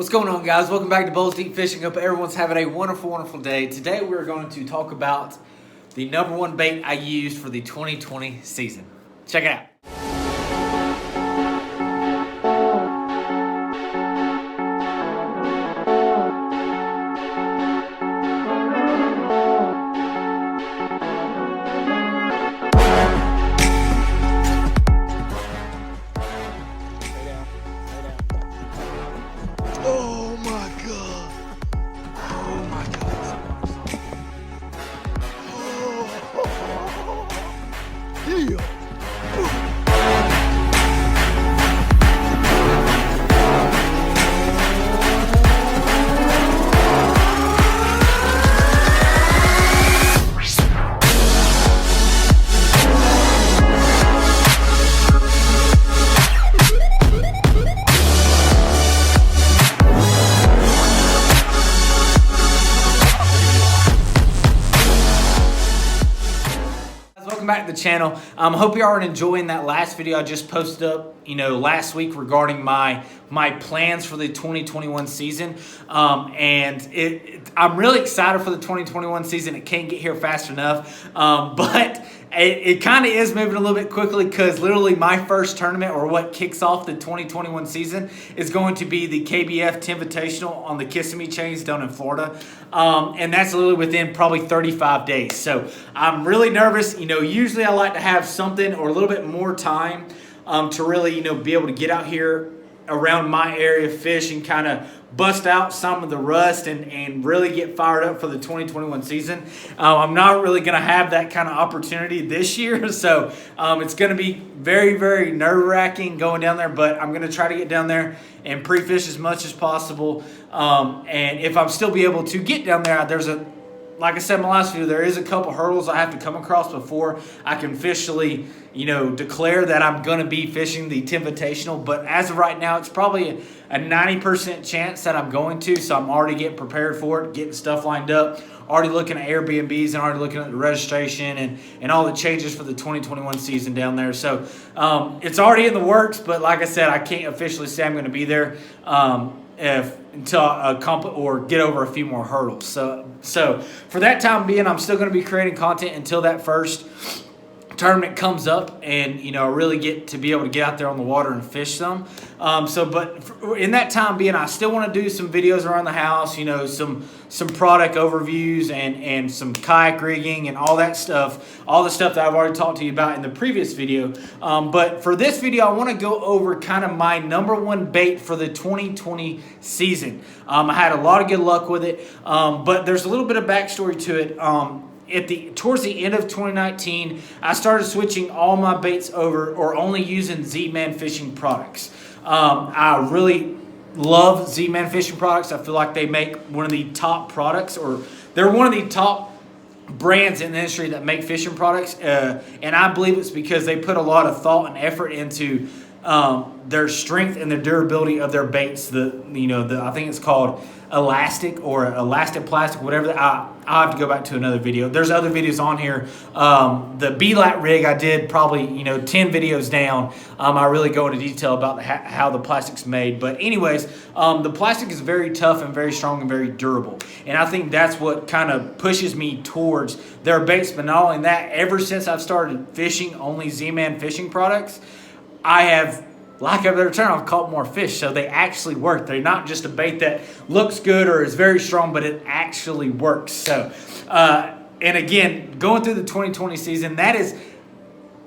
What's going on, guys? Welcome back to Bulls Deep Fishing. Hope everyone's having a wonderful, wonderful day. Today we're going to talk about the number one bait I used for the 2020 season. Check it out. Oh my god. Oh my god. Oh. Yeah. Welcome back to the channel. Hope you are enjoying that last video I just posted up, last week regarding my plans for the 2021 season. I'm really excited for the 2021 season. It can't get here fast enough, but it kind of is moving a little bit quickly because literally my first tournament, or what kicks off the 2021 season, is going to be the KBF Invitational on the Kissimmee Chains down in Florida. And that's literally within probably 35 days. So I'm really nervous. Usually I like to have something or a little bit more time to really, be able to get out here around my area, fish, and kind of bust out some of the rust and really get fired up for the 2021 season. I'm not really going to have that kind of opportunity this year, so it's going to be very, very nerve-wracking going down there, but I'm going to try to get down there and pre-fish as much as possible. And if I'm still be able to get down there, like I said in my last video, there is a couple hurdles I have to come across before I can officially, declare that I'm going to be fishing the Invitational. But as of right now, it's probably a 90% chance that I'm going to. So I'm already getting prepared for it, getting stuff lined up, already looking at Airbnbs and already looking at the registration and all the changes for the 2021 season down there. So it's already in the works. But like I said, I can't officially say I'm going to be there until or get over a few more hurdles. So for that time being, I'm still going to be creating content until that first tournament comes up and I really get to be able to get out there on the water and fish some. But in that time being, I still want to do some videos around the house, some product overviews and some kayak rigging and all that stuff, all the stuff that I've already talked to you about in the previous video. But for this video, I want to go over kind of my number one bait for the 2020 season. I had a lot of good luck with it, but there's a little bit of backstory to it. Towards the end of 2019, I started switching all my baits over or only using Z-Man fishing products. I really love Z-Man fishing products. I feel like they make one of the top products, or they're one of the top brands in the industry that make fishing products. And I believe it's because they put a lot of thought and effort into their strength and the durability of their baits. I think it's called elastic or elastic plastic, whatever. I'll have to go back to another video. There's other videos on here. The B-Lat rig, I did probably 10 videos down. I really go into detail about how the plastic's made. But anyways, the plastic is very tough and very strong and very durable. And I think that's what kind of pushes me towards their baits. But not only that, ever since I've started fishing only Z-Man fishing products, I have, like I've ever turned, I've caught more fish. So they actually work. They're not just a bait that looks good or is very strong, but it actually works. So, and again, going through the 2020 season, that is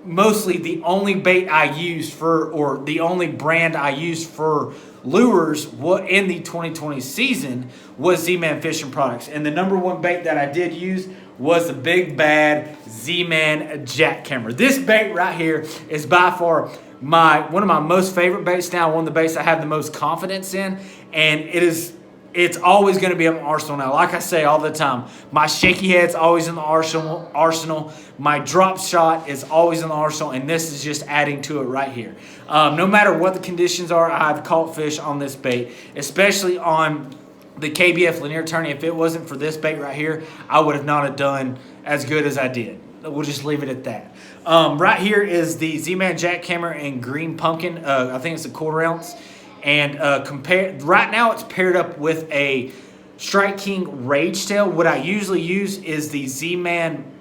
mostly the only bait I used or the only brand I used for lures in the 2020 season was Z-Man fishing products. And the number one bait that I did use was the big bad Z-Man jackhammer. This bait right here is by far one of my most favorite baits now, one of the baits I have the most confidence in, and it's always going to be in my arsenal now. Like I say all the time, my shaky head's always in the arsenal. My drop shot is always in the arsenal, and this is just adding to it right here. No matter what the conditions are, I've caught fish on this bait, especially on the KBF Lanier Tourney. If it wasn't for this bait right here, I would have not have done as good as I did. We'll just leave it at that. Right here is the Z-Man jackhammer in green pumpkin. I think it's a 1/4 ounce. And right now it's paired up with a Strike King Rage Tail. What I usually use is the Z-Man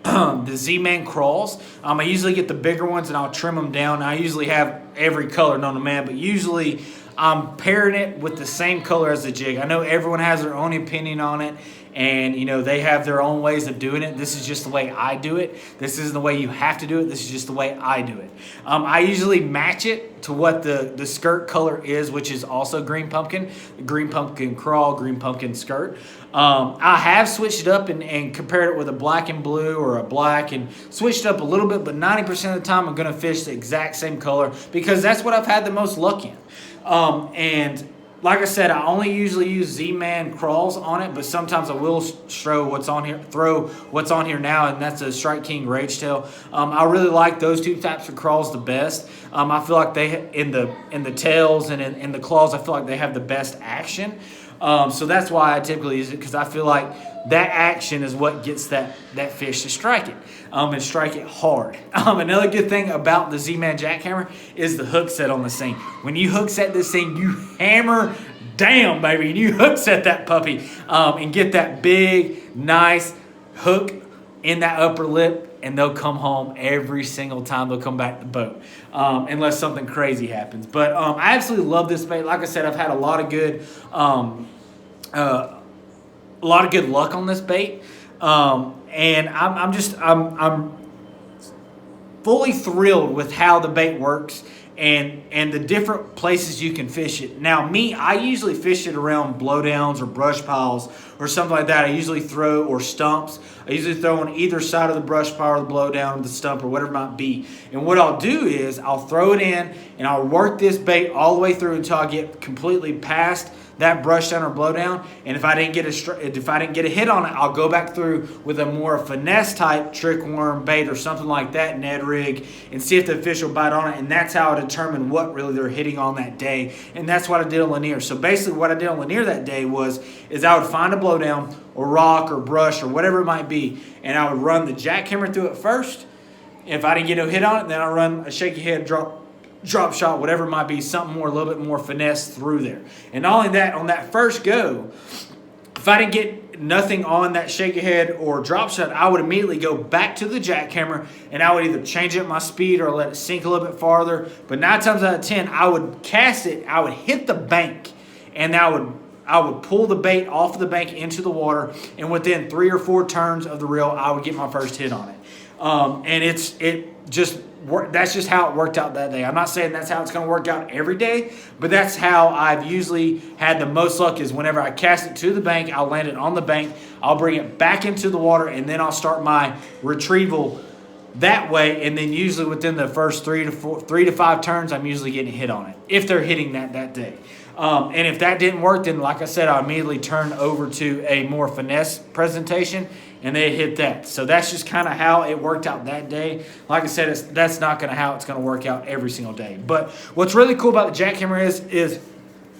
the Z-Man crawls. I usually get the bigger ones and I'll trim them down. I usually have every color known to man, but usually I'm pairing it with the same color as the jig. I know everyone has their own opinion on it, and they have their own ways of doing it. This is just the way I do it. This isn't the way you have to do it. This is just the way I do it. I usually match it to what the skirt color is, which is also green pumpkin crawl, green pumpkin skirt. I have switched it up and compared it with a black and blue or a black and switched it up a little bit, but 90% of the time I'm going to fish the exact same color because that's what I've had the most luck in. And like I said, I only usually use Z-Man crawls on it, but sometimes I will throw what's on here now, and that's a Strike King Rage Tail. I really like those two types of crawls the best. I feel like they in the tails and in the claws, I feel like they have the best action. So that's why I typically use it, because I feel like that action is what gets that fish to strike it, and strike it hard. Another good thing about the Z-Man jackhammer is the hook set on the thing. When you hook set this thing, you hammer down, baby, and you hook set that puppy and get that big, nice hook in that upper lip, and they'll come home every single time they'll come back to the boat, unless something crazy happens. But I absolutely love this bait. Like I said, I've had a lot of good luck on this bait, and I'm fully thrilled with how the bait works and the different places you can fish it. Now, I usually fish it around blowdowns or brush piles or something like that. I usually throw, or stumps. I usually throw on either side of the brush pile or the blowdown or the stump or whatever it might be. And what I'll do is I'll throw it in and I'll work this bait all the way through until I get completely past that brush down or blowdown. And if I didn't get a hit on it, I'll go back through with a more finesse type trick worm bait or something like that, Ned rig, and see if the fish will bite on it. And that's how I determine what really they're hitting on that day. And that's what I did on Lanier. So basically what I did on Lanier that day is I would find a blowdown or rock or brush or whatever it might be, and I would run the jackhammer through it first. If I didn't get a hit on it, then I run a shaky head drop shot, whatever it might be, something more, a little bit more finesse through there. And not only that, on that first go, if I didn't get nothing on that shaky head or drop shot, I would immediately go back to the jackhammer and I would either change up my speed or let it sink a little bit farther. But 9 times out of 10, I would cast it, I would hit the bank, and I would pull the bait off of the bank into the water, and within 3 or 4 turns of the reel, I would get my first hit on it. And that's just how it worked out that day. I'm not saying that's how it's going to work out every day, but that's how I've usually had the most luck, is whenever I cast it to the bank, I'll land it on the bank, I'll bring it back into the water, and then I'll start my retrieval that way. And then usually within the first 3 to 5 turns, I'm usually getting a hit on it, if they're hitting that day. And if that didn't work, then like I said, I'll immediately turn over to a more finesse presentation, and they hit that. So that's just kind of how it worked out that day. Like I said, that's not how it's going to work out every single day. But what's really cool about the jackhammer is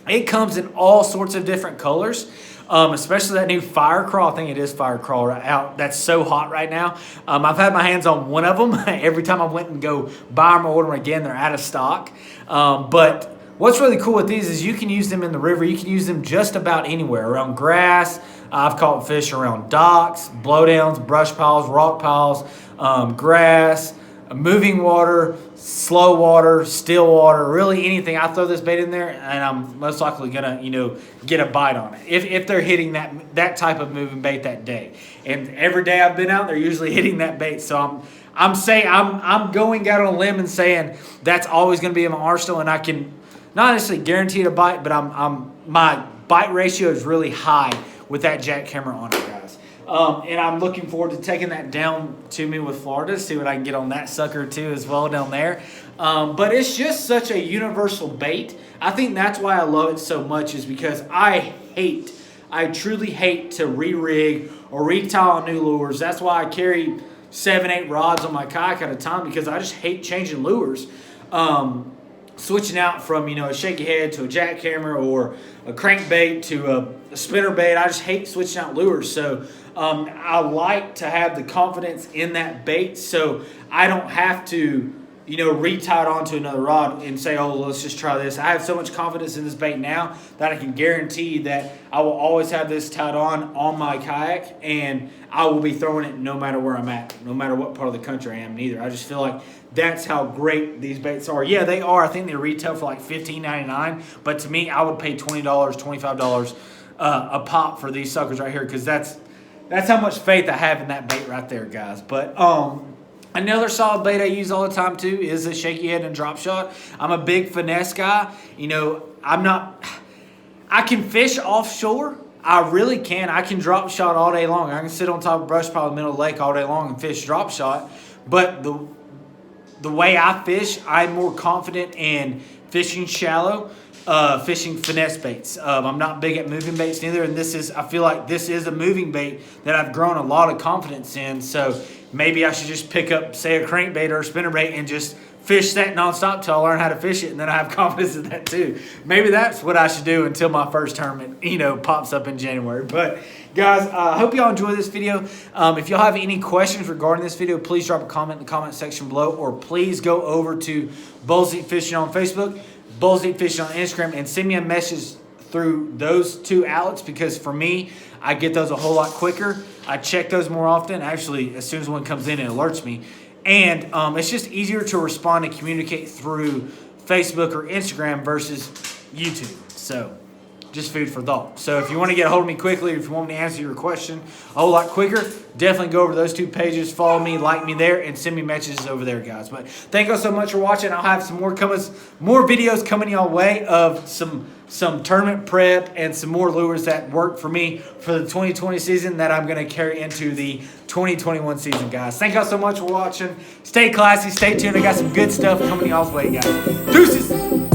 it comes in all sorts of different colors. Especially that new Fire Crawl. I think it is Fire Crawl right out. That's so hot right now. I've had my hands on one of them. Every time I went and go buy them or order them again, they're out of stock. But what's really cool with these is you can use them in the river. You can use them just about anywhere, around grass. I've caught fish around docks, blowdowns, brush piles, rock piles, grass, moving water, slow water, still water, really anything. I throw this bait in there, and I'm most likely gonna, get a bite on it if they're hitting that type of moving bait that day. And every day I've been out, they're usually hitting that bait. So I'm going out on a limb and saying that's always gonna be in my arsenal, and I can not necessarily guarantee a bite, but my bite ratio is really high with that jackhammer on it, guys. And I'm looking forward to taking that down to me with Florida, see what I can get on that sucker too as well down there. But it's just such a universal bait. I think that's why I love it so much, is because I truly hate to re-rig or retile on new lures. That's why I carry 7-8 rods on my kayak at a time, because I just hate changing lures. Switching out from, a shaky head to a jackhammer or a crankbait to a spinner bait. I just hate switching out lures. So I like to have the confidence in that bait, so I don't have to, retie it onto another rod and say, oh, let's just try this. I have so much confidence in this bait now that I can guarantee that I will always have this tied on my kayak, and I will be throwing it no matter where I'm at, no matter what part of the country I am either. I just feel like that's how great these baits are. Yeah, they are. I think they retail for like $15.99, but to me, I would pay $20, $25 a pop for these suckers right here, because that's how much faith I have in that bait right there, guys. But another solid bait I use all the time too is a shaky head and drop shot. I'm a big finesse guy. I can fish offshore. I really can. I can drop shot all day long. I can sit on top of a brush pile in the middle of the lake all day long and fish drop shot. But the way I fish, I'm more confident in fishing shallow, fishing finesse baits. I'm not big at moving baits neither, and I feel like this is a moving bait that I've grown a lot of confidence in. So maybe I should just pick up, say, a crankbait or a spinnerbait and just fish that nonstop till I learn how to fish it, and then I have confidence in that too. Maybe that's what I should do until my first tournament, pops up in January. But guys, I hope y'all enjoy this video. If y'all have any questions regarding this video, please drop a comment in the comment section below, or please go over to Bulls Eat Fishing on Facebook, Bulls Eat Fishing on Instagram, and send me a message through those two outlets, because for me, I get those a whole lot quicker. I check those more often. Actually, as soon as one comes in, it alerts me. And it's just easier to respond and communicate through Facebook or Instagram versus YouTube. So just food for thought. So if you want to get a hold of me quickly, if you want me to answer your question a whole lot quicker, definitely go over those two pages, follow me, like me there, and send me messages over there, guys. But thank you all so much for watching. I'll have some more videos coming y'all way of some tournament prep and some more lures that work for me for the 2020 season that I'm going to carry into the 2021 season, guys. Thank y'all so much for watching. Stay classy, stay tuned. I got some good stuff coming y'all's way, guys. Deuces!